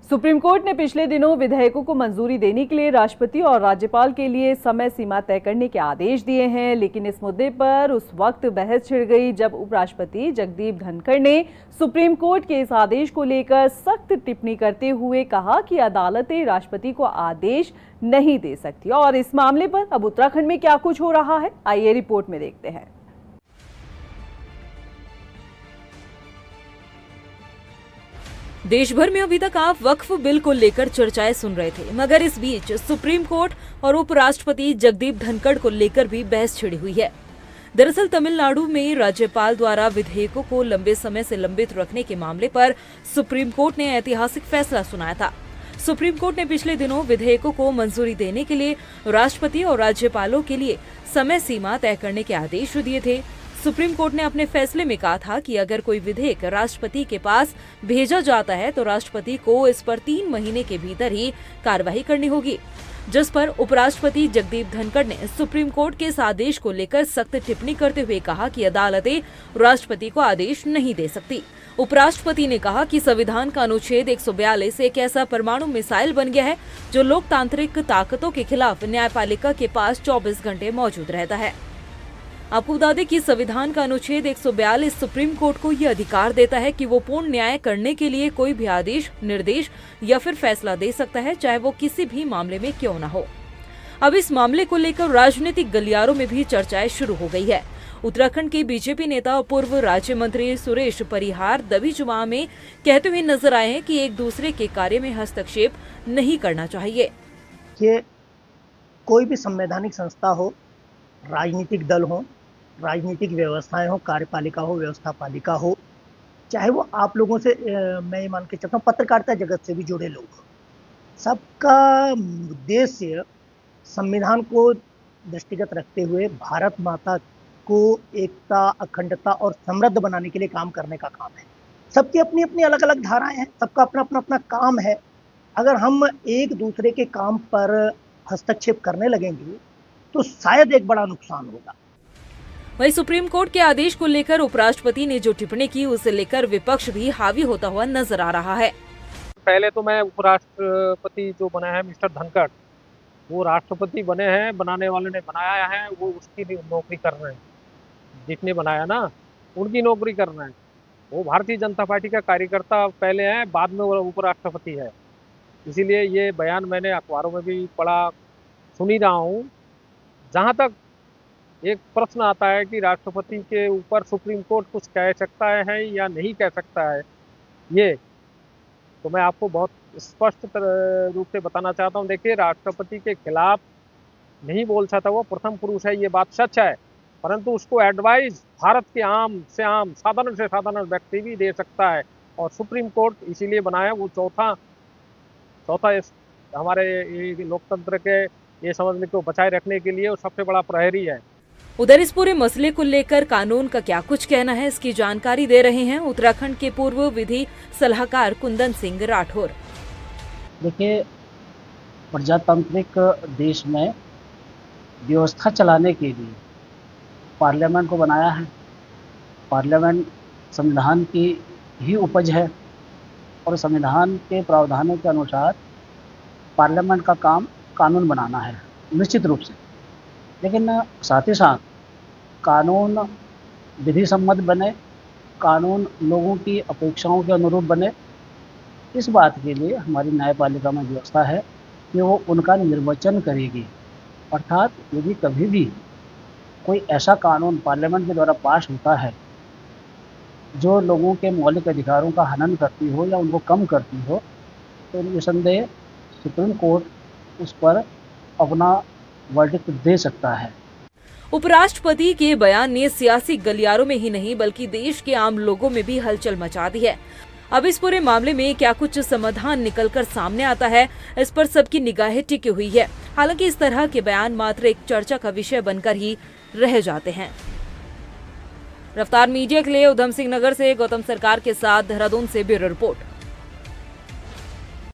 Supreme court ने पिछले दिनों विधेयकों को मंजूरी देने के लिए राष्ट्रपति और राज्यपाल के लिए समय सीमा तय करने के आदेश दिए हैं, लेकिन इस मुद्दे पर उस वक्त बहस छिड़ गई जब उपराष्ट्रपति जगदीप धनखड़ ने सुप्रीम कोर्ट के इस आदेश को लेकर सख्त टिप्पणी करते हुए कहा कि अदालतें राष्ट्रपति को आदेश नहीं दे सकती। और इस मामले पर अब उत्तराखंड में क्या कुछ हो रहा है, आइए रिपोर्ट में देखते हैं। देश भर में अभी तक आप वक्फ बिल को लेकर चर्चाएं सुन रहे थे, मगर इस बीच सुप्रीम कोर्ट और उपराष्ट्रपति जगदीप धनखड़ को लेकर भी बहस छिड़ी हुई है। दरअसल तमिलनाडु में राज्यपाल द्वारा विधेयकों को लंबे समय से लंबित रखने के मामले पर सुप्रीम कोर्ट ने ऐतिहासिक फैसला सुनाया था। सुप्रीम कोर्ट ने पिछले दिनों विधेयकों को मंजूरी देने के लिए राष्ट्रपति और राज्यपालों के लिए समय सीमा तय करने के आदेश दिए थे। सुप्रीम कोर्ट ने अपने फैसले में कहा था कि अगर कोई विधेयक राष्ट्रपति के पास भेजा जाता है तो राष्ट्रपति को इस पर 3 महीने के भीतर ही कार्रवाई करनी होगी, जिस पर उपराष्ट्रपति जगदीप धनखड़ ने सुप्रीम कोर्ट के इस आदेश को लेकर सख्त टिप्पणी करते हुए कहा कि अदालतें राष्ट्रपति को आदेश नहीं दे सकती। उपराष्ट्रपति ने कहा कि संविधान का अनुच्छेद 142 एक ऐसा परमाणु मिसाइल बन गया है जो लोकतांत्रिक ताकतों के खिलाफ न्यायपालिका के पास 24 घंटे मौजूद रहता है। आपको बता दें कि संविधान का अनुच्छेद 142 सुप्रीम कोर्ट को ये अधिकार देता है कि वो पूर्ण न्याय करने के लिए कोई भी आदेश, निर्देश या फिर फैसला दे सकता है, चाहे वो किसी भी मामले में क्यों न हो। अब इस मामले को लेकर राजनीतिक गलियारों में भी चर्चाएं शुरू हो गई है। उत्तराखंड के बीजेपी नेता और पूर्व राज्य मंत्री सुरेश परिहार दबी जुबान में कहते हुए नजर आए हैं कि एक दूसरे के कार्य में हस्तक्षेप नहीं करना चाहिए। कि कोई भी संवैधानिक संस्था हो, राजनीतिक दल हो, राजनीतिक व्यवस्थाएं हो, कार्यपालिका हो, व्यवस्थापालिका हो, चाहे वो आप लोगों से मैं ये मान के चलता हूँ पत्रकारिता जगत से भी जुड़े लोग हो, सबका उद्देश्य संविधान को दृष्टिगत रखते हुए भारत माता को एकता, अखंडता और समृद्ध बनाने के लिए काम करने का काम है। सबकी अपनी अपनी अलग अलग धाराएं हैं, सबका अपना अपना अपना काम है। अगर हम एक दूसरे के काम पर हस्तक्षेप करने लगेंगे तो शायद एक बड़ा नुकसान होगा। वहीं सुप्रीम कोर्ट के आदेश को लेकर उपराष्ट्रपति ने जो टिप्पणी की उसे लेकर विपक्ष भी हावी होता हुआ नजर आ रहा है। पहले तो मैं उपराष्ट्रपति जो बना है मिस्टर धनखड़, वो राष्ट्रपति बने हैं, बनाने वाले ने बनाया है, वो उसकी नौकरी कर रहे हैं। जिसने बनाया ना उनकी नौकरी कर रहे हैं। वो भारतीय जनता पार्टी का कार्यकर्ता पहले है, बाद में वो उपराष्ट्रपति है। इसीलिए ये बयान मैंने अखबारों में भी पढ़ा, सुन ही रहा हूँ। जहाँ तक एक प्रश्न आता है कि राष्ट्रपति के ऊपर सुप्रीम कोर्ट कुछ कह सकता है या नहीं कह सकता है, ये तो मैं आपको बहुत स्पष्ट रूप से बताना चाहता हूँ। देखिए, राष्ट्रपति के खिलाफ नहीं बोल सकता, वो प्रथम पुरुष है, ये बात सच है, परंतु उसको एडवाइस भारत के आम से आम, साधारण से साधारण व्यक्ति भी दे सकता है। और सुप्रीम कोर्ट इसीलिए बनाया, वो चौथा हमारे लोकतंत्र के ये समझने को बचाए रखने के लिए वो सबसे बड़ा प्रहरी है। उधर इस पूरे मसले को लेकर कानून का क्या कुछ कहना है, इसकी जानकारी दे रहे हैं उत्तराखंड के पूर्व विधि सलाहकार कुंदन सिंह राठौर। देखिए, प्रजातांत्रिक देश में व्यवस्था चलाने के लिए पार्लियामेंट को बनाया है। पार्लियामेंट संविधान की ही उपज है और संविधान के प्रावधानों के अनुसार पार्लियामेंट का काम कानून बनाना है, निश्चित रूप से। लेकिन साथ ही साथ कानून विधि सम्मत बने, कानून लोगों की अपेक्षाओं के अनुरूप बने, इस बात के लिए हमारी न्यायपालिका में व्यवस्था है कि वो उनका निर्वचन करेगी। अर्थात यदि कभी भी कोई ऐसा कानून पार्लियामेंट के द्वारा पास होता है जो लोगों के मौलिक अधिकारों का हनन करती हो या उनको कम करती हो, तो निसंदेह सुप्रीम कोर्ट उस पर अपना वर्डिक्ट दे सकता है। उपराष्ट्रपति के बयान ने सियासी गलियारों में ही नहीं बल्कि देश के आम लोगों में भी हलचल मचा दी है। अब इस पूरे मामले में क्या कुछ समाधान निकलकर सामने आता है, इस पर सबकी निगाहें टिकी हुई है। हालांकि इस तरह के बयान मात्र एक चर्चा का विषय बनकर ही रह जाते हैं। रफ्तार मीडिया के लिए उधम सिंह नगर से गौतम सरकार के साथ देहरादून से ब्यूरो रिपोर्ट।